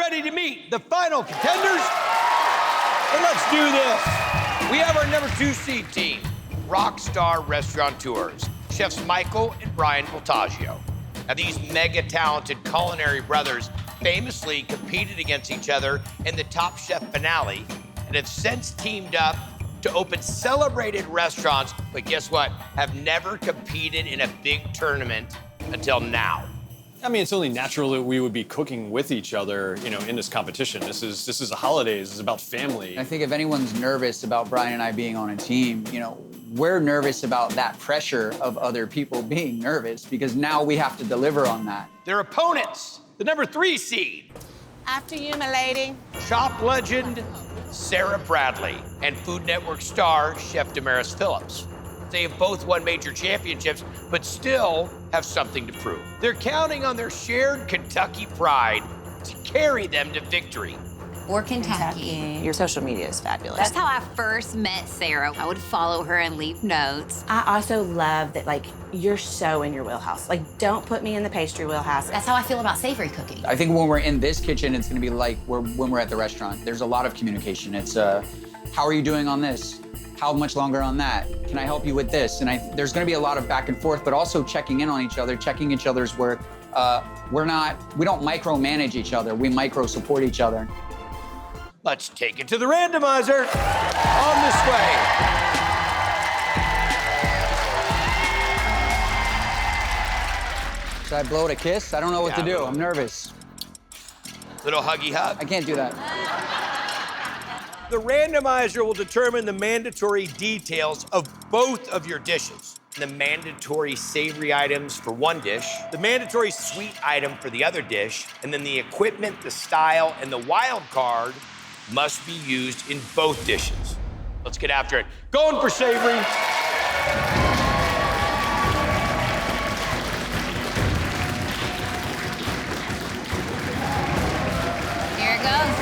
ready to meet the final contenders? Then let's do this. We have our number 2 seed team, Rockstar Restaurateurs, Chefs Michael and Brian Voltaggio. Now, these mega-talented culinary brothers famously competed against each other in the Top Chef finale and have since teamed up to open celebrated restaurants, but guess what? Have never competed in a big tournament until now. I mean, it's only natural that we would be cooking with each other, you know, in this competition. This is a holidays. This is about family. I think if anyone's nervous about Brian and I being on a team, you know, we're nervous about that pressure of other people being nervous because now we have to deliver on that. Their opponents, the number 3 seed, After you, my lady. shop legend Sara Bradley and Food Network star Chef Damaris Phillips. They have both won major championships, but still have something to prove. They're counting on their shared Kentucky pride to carry them to victory. Or Kentucky. Your social media is fabulous. That's how I first met Sara. I would follow her and leave notes. I also love that, like, you're so in your wheelhouse. Like, don't put me in the pastry wheelhouse. That's how I feel about savory cooking. I think when we're in this kitchen, it's gonna be like when we're at the restaurant. There's a lot of communication. It's, how are you doing on this? How much longer on that? Can I help you with this? And there's gonna be a lot of back and forth, but also checking in on each other, checking each other's work. We don't micromanage each other, we micro-support each other. Let's take it to the randomizer. On this way. Should I blow it a kiss? I don't know what to do. I'm nervous. Little huggy hug. I can't do that. The randomizer will determine the mandatory details of both of your dishes. The mandatory savory items for one dish, the mandatory sweet item for the other dish, and then the equipment, the style, and the wild card must be used in both dishes. Let's get after it. Going for savory. Here it goes.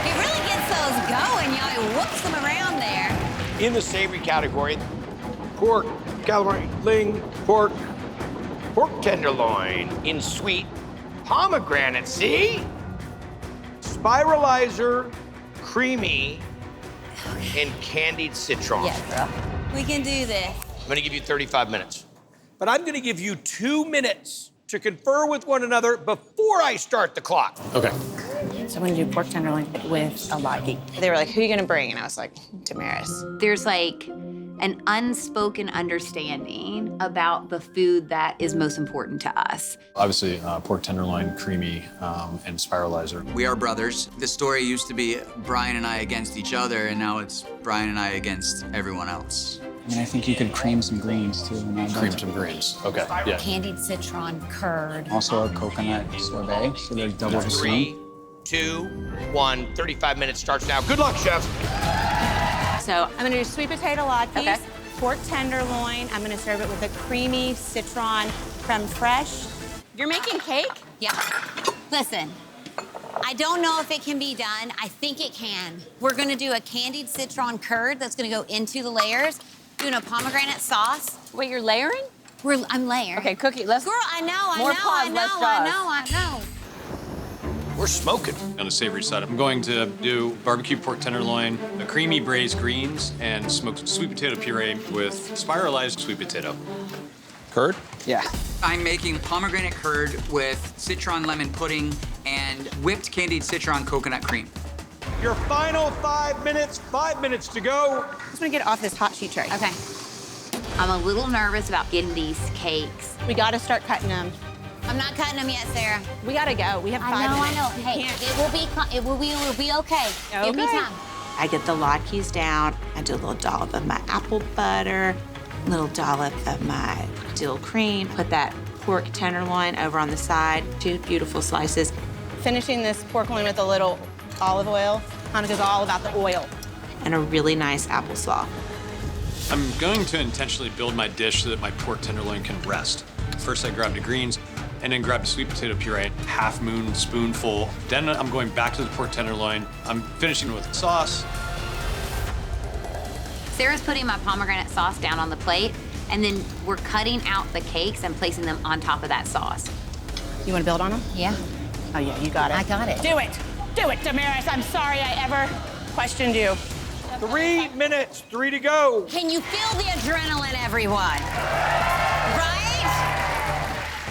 He really gets those going, y'all. He whoops them around there. In the savory category, pork, calamari, ling, pork tenderloin. In sweet, pomegranate, see? Spiralizer, creamy, and candied citron. Yeah, bro. We can do this. I'm gonna give you 35 minutes. But I'm gonna give you 2 minutes to confer with one another before I start the clock. Okay. So I'm gonna do pork tenderloin with a latke. They were like, who are you gonna bring? And I was like, Damaris. There's like an unspoken understanding about the food that is most important to us. Obviously, pork tenderloin, creamy, and spiralizer. We are brothers. The story used to be Brian and I against each other, and now it's Brian and I against everyone else. I mean, I think you could cream some greens, too. Cream some greens. Okay, yeah. Candied citron curd. Also a coconut sorbet, so there's double the 3, 2, 1, 35 minutes starts now. Good luck, chef. So I'm gonna do sweet potato latkes, Okay. pork tenderloin. I'm gonna serve it with a creamy citron creme fraiche. You're making cake? Yeah. Listen, I don't know if it can be done. I think it can. We're gonna do a candied citron curd that's gonna go into the layers, doing a pomegranate sauce. Wait, you're layering? I'm layering. Okay, Cookie, let's. Girl, I know. More pause, less jaws. We're smoking. On the savory side, I'm going to do barbecue pork tenderloin, the creamy braised greens, and smoked sweet potato puree with spiralized sweet potato. Curd? Yeah. I'm making pomegranate curd with citron lemon pudding and whipped candied citron coconut cream. Your final 5 minutes, 5 minutes to go. I just wanna get off this hot sheet tray. Okay. I'm a little nervous about getting these cakes. We gotta start cutting them. I'm not cutting them yet, Sarah. We gotta go. We have 5 I minutes. know. Hey, Can't- it will be okay. Give me Okay. time. I get the latkes down. I do a little dollop of my apple butter, a little dollop of my dill cream. Put that pork tenderloin over on the side, 2 beautiful slices. Finishing this pork loin with a little olive oil. Hanukkah's all about the oil. And a really nice apple slaw. I'm going to intentionally build my dish so that my pork tenderloin can rest. First, I grabbed the greens, and then grabbed a sweet potato puree, half moon spoonful. Then I'm going back to the pork tenderloin. I'm finishing with sauce. Sarah's putting my pomegranate sauce down on the plate, and then we're cutting out the cakes and placing them on top of that sauce. You wanna build on them? Yeah. Oh, yeah, you got it. I got it. Do it. Do it, Damaris. I'm sorry I ever questioned you. 3 minutes, 3 to go. Can you feel the adrenaline, everyone? Right?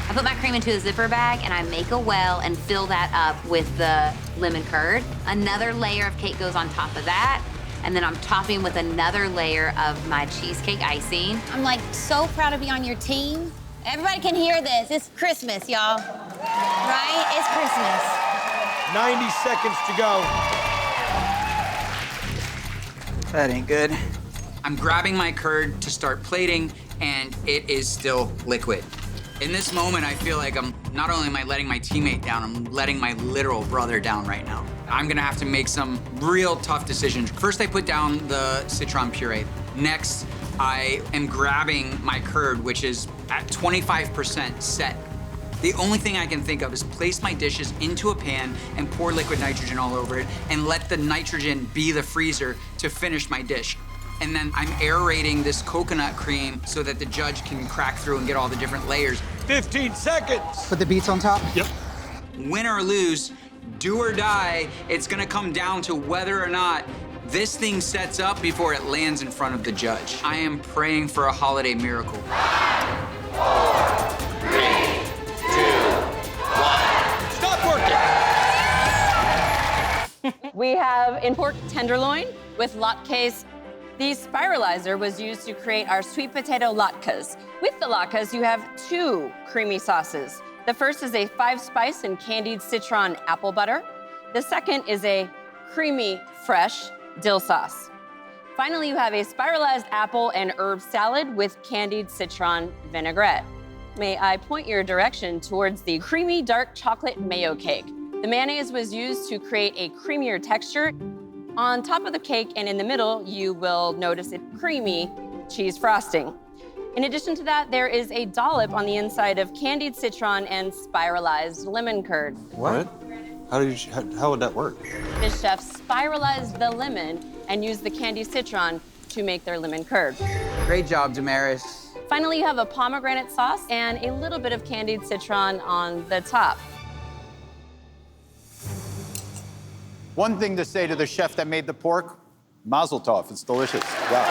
I put my cream into a zipper bag and I make a well and fill that up with the lemon curd. Another layer of cake goes on top of that. And then I'm topping with another layer of my cheesecake icing. I'm like so proud to be on your team. Everybody can hear this. It's Christmas, y'all. Right? It's Christmas. 90 seconds to go. That ain't good. I'm grabbing my curd to start plating, and it is still liquid. In this moment, I feel like not only am I letting my teammate down, I'm letting my literal brother down right now. I'm gonna have to make some real tough decisions. First, I put down the citron puree. Next, I am grabbing my curd, which is at 25% set. The only thing I can think of is place my dishes into a pan and pour liquid nitrogen all over it and let the nitrogen be the freezer to finish my dish. And then I'm aerating this coconut cream so that the judge can crack through and get all the different layers. 15 seconds. Put the beets on top? Yep. Win or lose, do or die, it's gonna come down to whether or not this thing sets up before it lands in front of the judge. I am praying for a holiday miracle. 5, 4, 3, 2, 1. Stop working. We have in pork tenderloin with latkes. The spiralizer was used to create our sweet potato latkes. With the latkes, you have 2 creamy sauces. The first is a 5-spice and candied citron apple butter. The second is a creamy, fresh dill sauce. Finally, you have a spiralized apple and herb salad with candied citron vinaigrette. May I point your direction towards the creamy dark chocolate mayo cake. The mayonnaise was used to create a creamier texture. On top of the cake and in the middle, you will notice a creamy cheese frosting. In addition to that, there is a dollop on the inside of candied citron and spiralized lemon curd. What? How would that work? The chefs spiralized the lemon and used the candied citron to make their lemon curd. Great job, Damaris. Finally, you have a pomegranate sauce and a little bit of candied citron on the top. One thing to say to the chef that made the pork, mazel tov, it's delicious. Wow.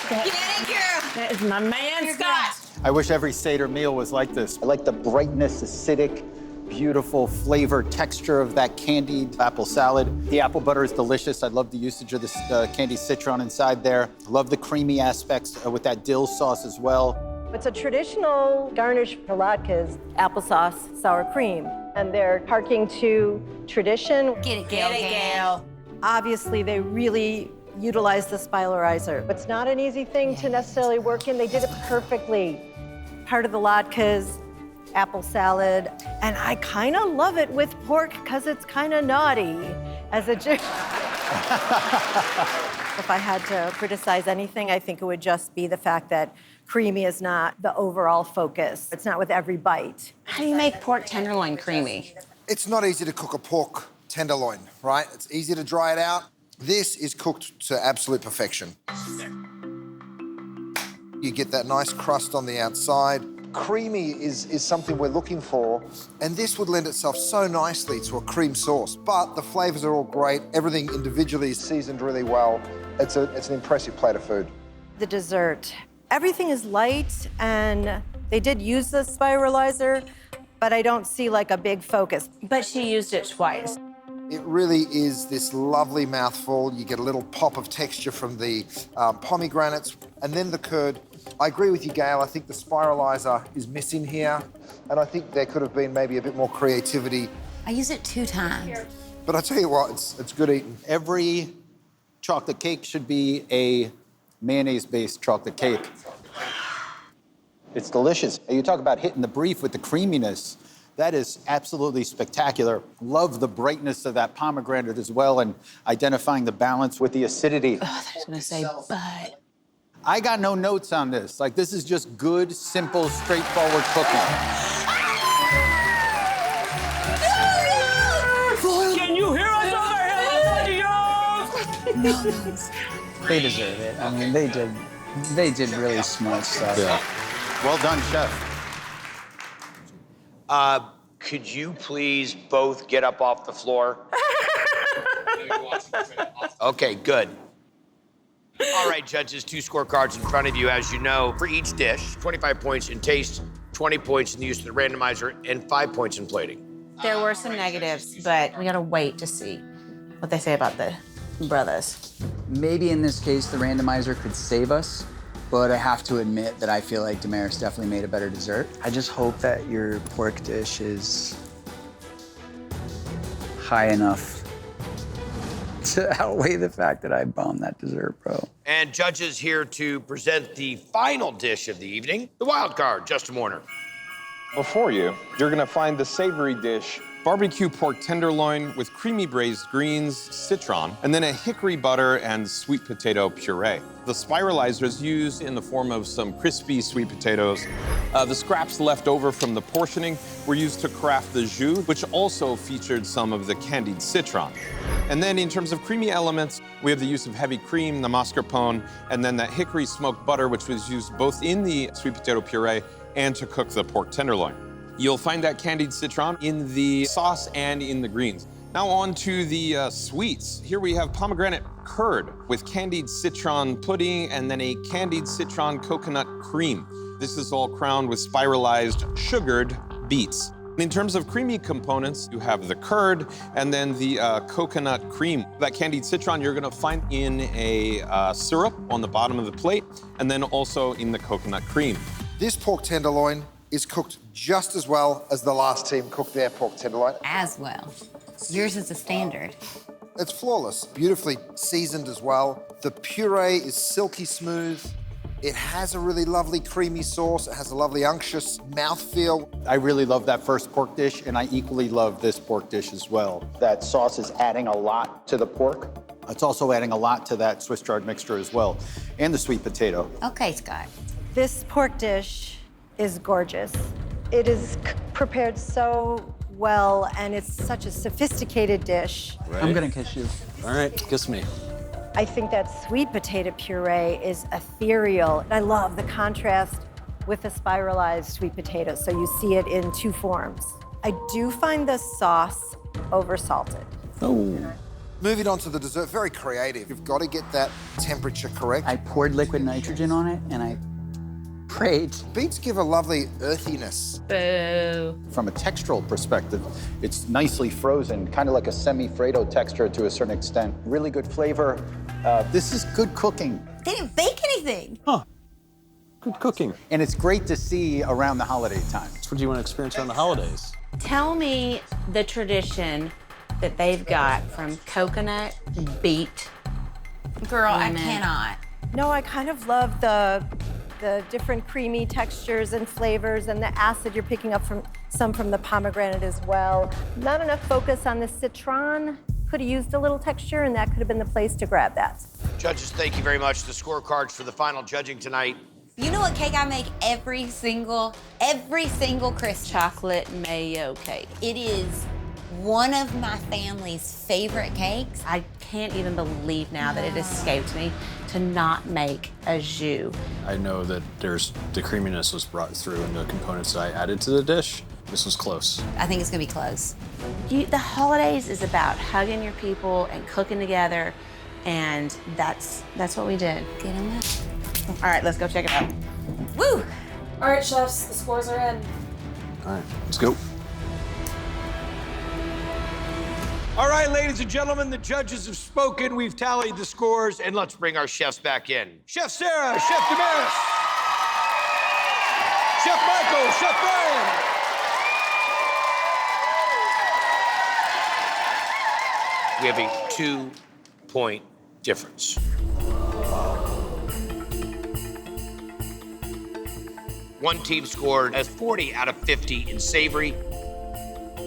Get it, girl. That is my man, Scott. I wish every Seder meal was like this. I like the brightness, acidic, beautiful flavor, texture of that candied apple salad. The apple butter is delicious. I love the usage of this candied citron inside there. I love the creamy aspects with that dill sauce as well. It's a traditional garnish for latkes, applesauce, sour cream. And they're harking to tradition. Get it, Gail. Obviously, they really utilize the spiralizer. It's not an easy thing to necessarily work in. They did it perfectly. Part of the latkes, apple salad, and I kind of love it with pork because it's kind of naughty as a If I had to criticize anything, I think it would just be the fact that creamy is not the overall focus. It's not with every bite. How do you make pork tenderloin creamy? It's not easy to cook a pork tenderloin, right? It's easy to dry it out. This is cooked to absolute perfection. You get that nice crust on the outside. Creamy is something we're looking for, and this would lend itself so nicely to a cream sauce. But the flavors are all great. Everything individually is seasoned really well. It's an impressive plate of food. The dessert. Everything is light, and they did use the spiralizer, but I don't see like a big focus. But she used it twice. It really is this lovely mouthful. You get a little pop of texture from the pomegranates, and then the curd. I agree with you, Gail. I think the spiralizer is missing here, and I think there could have been maybe a bit more creativity. I use it 2 times. But I tell you what, it's good eating. Every chocolate cake should be a mayonnaise-based chocolate cake. It's delicious. You talk about hitting the brief with the creaminess. That is absolutely spectacular. Love the brightness of that pomegranate as well and identifying the balance with the acidity. I was gonna say, but. I got no notes on this. Like, this is just good, simple, straightforward cooking. Can you hear us over here? No. They deserve it. I mean, they did really smart stuff. Yeah. Well done, chef. Could you please both get up off the floor? Okay, good. All right, judges, 2 scorecards in front of you. As you know, for each dish, 25 points in taste, 20 points in the use of the randomizer, and 5 points in plating. There were some negatives, but we gotta wait to see what they say about the brothers. Maybe in this case, the randomizer could save us, but I have to admit that I feel like Damaris definitely made a better dessert. I just hope that your pork dish is high enough to outweigh the fact that I bombed that dessert, bro. And judges here to present the final dish of the evening, the wild card, Justin Warner. Before you're gonna find the savory dish, barbecue pork tenderloin with creamy braised greens, citron, and then a hickory butter and sweet potato puree. The spiralizer is used in the form of some crispy sweet potatoes. The scraps left over from the portioning were used to craft the jus, which also featured some of the candied citron. And then in terms of creamy elements, we have the use of heavy cream, the mascarpone, and then that hickory smoked butter, which was used both in the sweet potato puree and to cook the pork tenderloin. You'll find that candied citron in the sauce and in the greens. Now on to the sweets. Here we have pomegranate curd with candied citron pudding and then a candied citron coconut cream. This is all crowned with spiralized sugared beets. In terms of creamy components, you have the curd and then the coconut cream. That candied citron you're gonna find in a syrup on the bottom of the plate and then also in the coconut cream. This pork tenderloin is cooked just as well as the last team cooked their pork tenderloin. As well. Yours is the standard. It's flawless, beautifully seasoned as well. The puree is silky smooth. It has a really lovely creamy sauce. It has a lovely unctuous mouthfeel. I really love that first pork dish, and I equally love this pork dish as well. That sauce is adding a lot to the pork. It's also adding a lot to that Swiss chard mixture as well, and the sweet potato. Okay, Scott. This pork dish is gorgeous. It is prepared so well, and it's such a sophisticated dish. Right. I'm gonna kiss you. All right, kiss me. I think that sweet potato puree is ethereal. I love the contrast with the spiralized sweet potato, so you see it in 2 forms. I do find the sauce over-salted. Oh. Moving on to the dessert, very creative. You've got to get that temperature correct. I poured liquid nitrogen on it, and I prayed. Beets give a lovely earthiness. Boo. From a textural perspective, it's nicely frozen, kind of like a semi-Fredo texture to a certain extent. Really good flavor. This is good cooking. They didn't bake anything. Good cooking. And it's great to see around the holiday time. That's what you want to experience around the holidays. Tell me the tradition that they've got from coconut, beet. Girl, I Lemon. cannot. No, I kind of love the different creamy textures and flavors and the acid you're picking up from the pomegranate as well. Not enough focus on the citron. Could have used a little texture, and that could have been the place to grab that. Judges, thank you very much. The scorecards for the final judging tonight. You know what cake I make every single Christmas? Chocolate mayo cake. It is one of my family's favorite cakes. I can't even believe now that it escaped me to not make a jus. I know that the creaminess was brought through in the components that I added to the dish. This was close. I think it's gonna be close. The holidays is about hugging your people and cooking together, and that's what we did. Get on that. All right, let's go check it out. Woo! All right, chefs, the scores are in. All right, let's go. All right, ladies and gentlemen, the judges have spoken. We've tallied the scores, and let's bring our chefs back in. Chef Sara, Chef Damaris, Chef Michael, Chef Brian. We have a 2-point difference. One team scored as 40 out of 50 in savory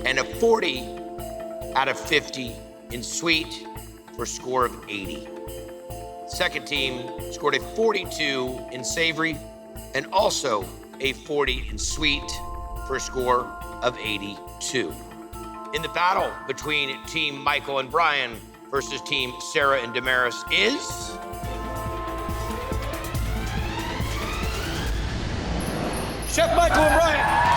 and a 40 out of 50 in sweet for a score of 80. Second team scored a 42 in savory and also a 40 in sweet for a score of 82. In the battle between Team Michael and Brian versus Team Sara and Damaris is... Chef Michael and Brian.